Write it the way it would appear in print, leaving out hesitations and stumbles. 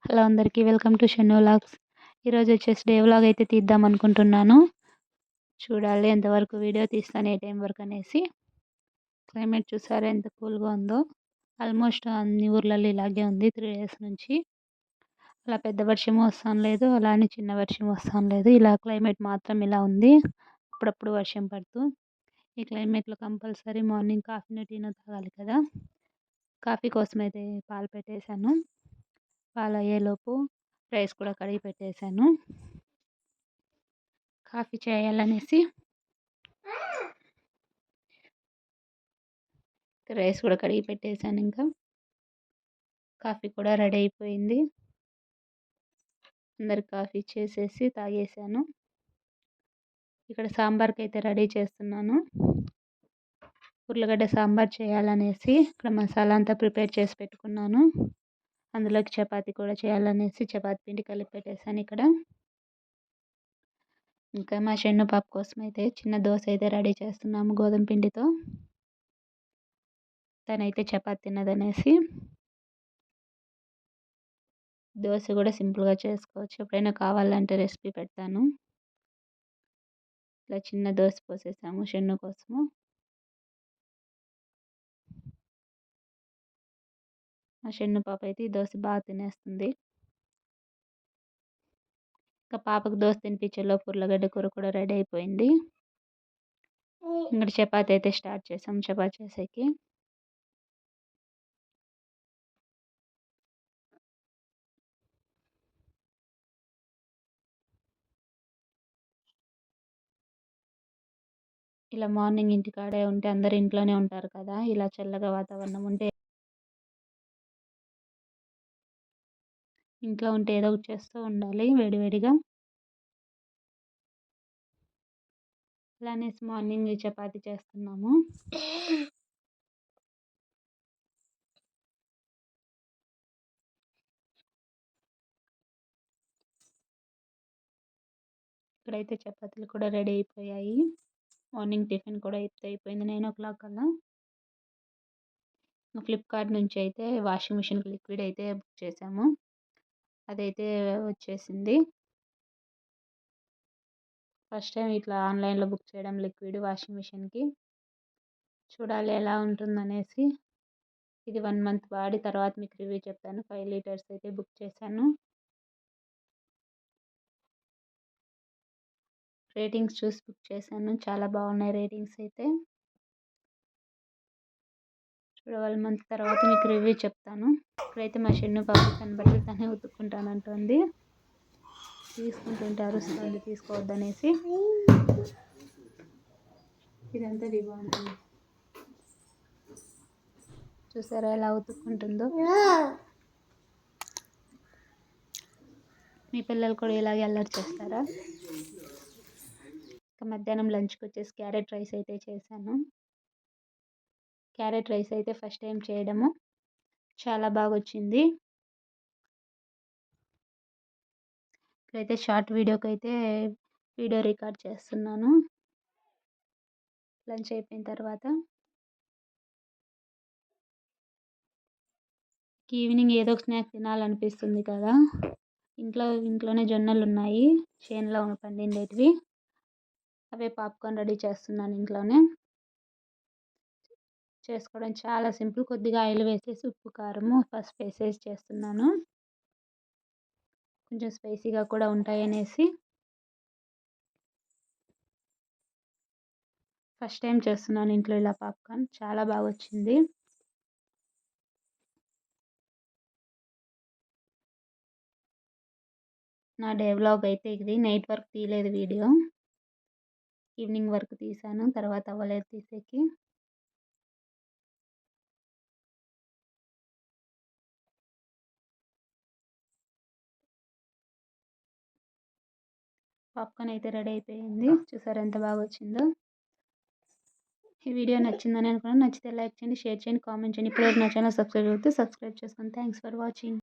Hello అందరికీ welcome to Shannu vlogs. ఈరోజు వచ్చేసి డే వ్లాగ్ అయితే తీద్దాం అనుకుంటున్నాను. చూడాలి ఎంతవరకు వీడియో తీస్తాను, ఏ టైం వరకు అనేసి. క్లైమేట్ చూసారా ఎంత కూల్గా ఉందో. ఆల్మోస్ట్ అన్ని ఊర్లలో ఇలాగే ఉంది 3 days నుంచి. అలా పెద్ద వర్షం వస్తాం లేదు, అలా అని చిన్న వర్షం వస్తాం లేదు. ఇలా క్లైమేట్ మాత్రం ఇలా ఉంది, అప్పుడప్పుడు వర్షం పడుతూ. ఈ క్లైమేట్లో కంపల్సరీ మార్నింగ్ కాఫీనో టీనో తాగాలి కదా. కాఫీ కోసం అయితే పాలు పెట్టేశాను. పాలు అయ్యేలోపు రైస్ కూడా కడిగి పెట్టేశాను. కాఫీ చేయాలనేసి రైస్ కూడా కడిగి పెట్టేశాను. ఇంకా కాఫీ కూడా రెడీ అయిపోయింది. అందరికి కాఫీ చేసేసి తాగేశాను. ఇక్కడ సాంబార్కి అయితే రెడీ చేస్తున్నాను. ఉర్లగడ్డ సాంబార్ చేయాలనేసి ఇక్కడ మసాలా అంతా ప్రిపేర్ చేసి పెట్టుకున్నాను. అందులోకి చపాతీ కూడా చేయాలనేసి చపాతీ పిండి కలిపి పెట్టేశాను ఇక్కడ. ఇంకా మా షన్ను పాప కోసం అయితే చిన్న దోశ అయితే రెడీ చేస్తున్నాము గోధుమ పిండితో. తనైతే చపాతీ తిన్నదనేసి దోశ కూడా సింపుల్గా చేసుకోవచ్చు. ఎప్పుడైనా కావాలంటే రెసిపీ పెడతాను. ఇలా చిన్న దోశ పోసేసాము షన్ను కోసము. మా షన్ను పాప అయితే ఈ దోశ బాగా తినేస్తుంది. ఇంకా పాపకు దోశ తినిపించేలోపు ఉర్లగడ్డ కూర కూడా రెడీ అయిపోయింది. ఇంకా చపాతీ అయితే స్టార్ట్ చేసాం. చపాతీ చేసేకి ఇలా మార్నింగ్ ఇంటికాడే ఉంటే అందరు ఇంట్లోనే ఉంటారు కదా. ఇలా చల్లగా వాతావరణం ఉంటే ఇంట్లో ఉంటే ఏదో ఒకటి చేస్తూ ఉండాలి వేడివేడిగా. అలానే మార్నింగ్ చపాతీ చేస్తున్నాము. ఇక్కడైతే చపాతీలు కూడా రెడీ అయిపోయాయి. మార్నింగ్ టిఫిన్ కూడా అయిపోయింది 9 o'clock కల్లా. ఫ్లిప్కార్ట్ నుంచి అయితే వాషింగ్ మిషన్కి లిక్విడ్ అయితే బుక్ చేసాము. అదైతే వచ్చేసింది. ఫస్ట్ టైం ఇట్లా ఆన్లైన్లో బుక్ చేయడం లిక్విడ్ వాషింగ్ మిషన్కి. చూడాలి ఎలా ఉంటుందనేసి. ఇది 1 month వాడి తర్వాత మీకు రివ్యూ చెప్తాను. 5 liters అయితే బుక్ చేశాను. రేటింగ్స్ చూసి బుక్ చేశాను. చాలా బాగున్నాయి రేటింగ్స్ అయితే. 1 month తర్వాత మీకు రివ్యూ చెప్తాను. ఇప్పుడైతే మా షన్ను పాప తన బట్టలు తనే ఉతుక్కుంటానంటుంది. తీసుకుంటుంటే అరుస్తుంది తీసుకోవద్దనేసి. ఇదంతా బాగుంటుంది. చూసారా ఎలా ఉతుక్కుంటుందో. మీ పిల్లలు కూడా ఇలాగే అల్లరి చేస్తారా? ఇంకా మధ్యాహ్నం లంచ్కి వచ్చేసి క్యారెట్ రైస్ అయితే చేశాను. క్యారెట్ రైస్ అయితే ఫస్ట్ టైం చేయడము. చాలా బాగా వచ్చింది. ఇక్కడైతే షార్ట్ వీడియోకి అయితే వీడియో రికార్డ్ చేస్తున్నాను. లంచ్ అయిపోయిన తర్వాత ఈవినింగ్ ఏదో ఒక స్నాక్ తినాలనిపిస్తుంది కదా. ఇంట్లోనే జొన్నలు ఉన్నాయి చేనులో పండిండేటివి. అవే పాప్కార్న్ రెడీ చేస్తున్నాను ఇంట్లోనే. చేసుకోవడం చాలా సింపుల్. కొద్దిగా ఆయిల్ వేసేసి ఉప్పు కారము పసుపు వేసేసి చేస్తున్నాను. కొంచెం స్పైసీగా కూడా ఉంటాయనేసి. ఫస్ట్ టైం చేస్తున్నాను ఇంట్లో ఇలా పాప్కార్న్. చాలా బాగా వచ్చింది. నా డే వ్లాగ్ అయితే ఇది. నైట్ వరకు తీయలేదు వీడియో, ఈవినింగ్ వరకు తీసాను. తర్వాత అవ్వలేదు తీసేకి. పాప్కార్న్ అయితే రెడీ అయిపోయింది. చూసారు ఎంత బాగా వచ్చిందో. ఈ వీడియో నచ్చిందని అనుకున్నాను. నచ్చితే లైక్ చేయండి, షేర్ చేయండి, కామెంట్ చేయండి. ఇప్పుడు నా ఛానల్ సబ్స్క్రైబ్ చేసుకోండి. Thanks for watching.